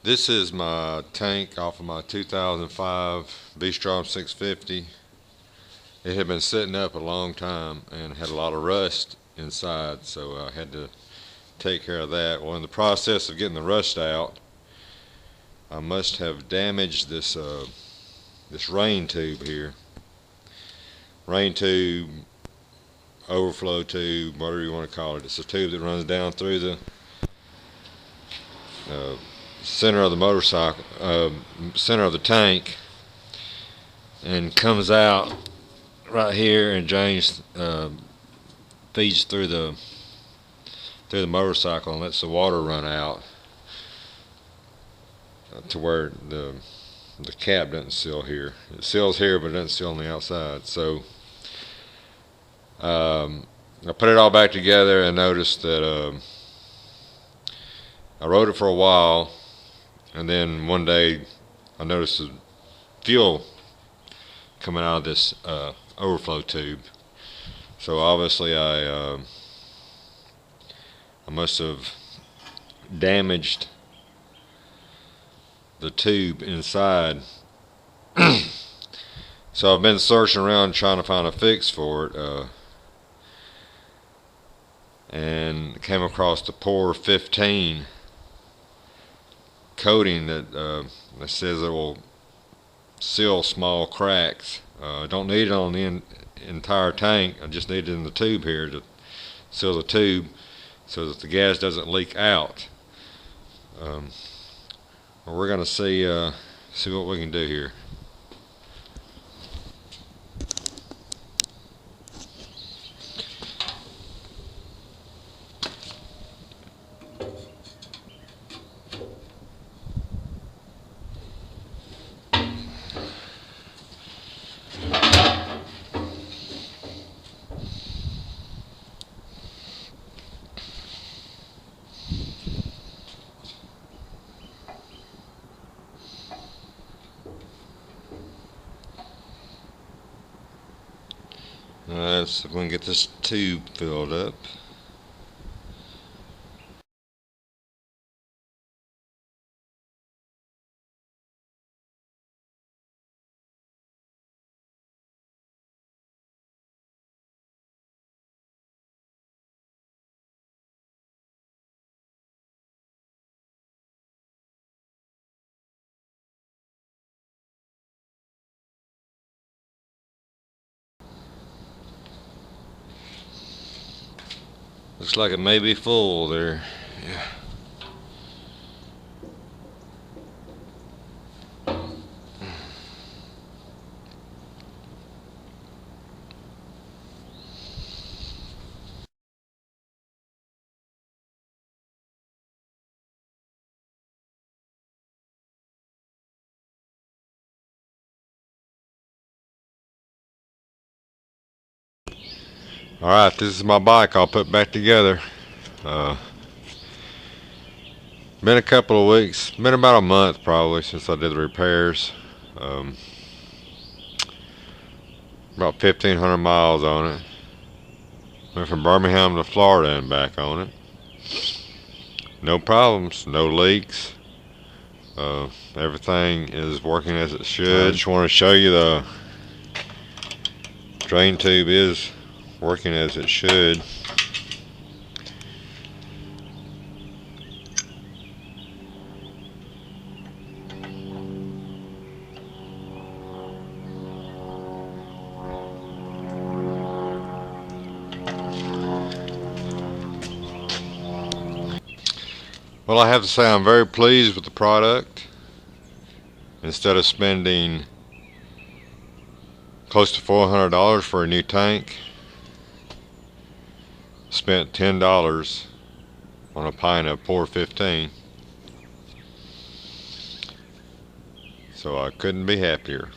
This is my tank off of my 2005 V-Strom 650. It had been sitting up a long time and had a lot of rust inside, so I had to take care of that. Well, in the process of getting the rust out, I must have damaged this rain tube here. Rain tube, overflow tube, whatever you want to call it. It's a tube that runs down through the uh, center of the motorcycle, center of the tank, and comes out right here and drains, feeds through the motorcycle and lets the water run out to where the cap doesn't seal here. It seals here, but it doesn't seal on the outside. So I put it all back together and noticed that I rode it for a while, and then one day I noticed the fuel coming out of this overflow tube. So obviously I must have damaged the tube inside. So I've been searching around trying to find a fix for it, and came across the Pour 15 coating that says it will seal small cracks. I don't need it on the entire tank. I just need it in the tube here to seal the tube so that the gas doesn't leak out. We're going to see what we can do here. So we're going to get this tube filled up. Looks like it may be full there. Yeah. Alright, this is my bike I'll put back together. Been a couple of weeks, been about a month probably since I did the repairs. About 1,500 miles on it. Went from Birmingham to Florida and back on it. No problems, no leaks. Everything is working as it should. I just want to show you the drain tube is working as it should. Well, I have to say I'm very pleased with the product. Instead of spending close to $400 for a new tank, spent $10 on a pint of Pour 15. So I couldn't be happier.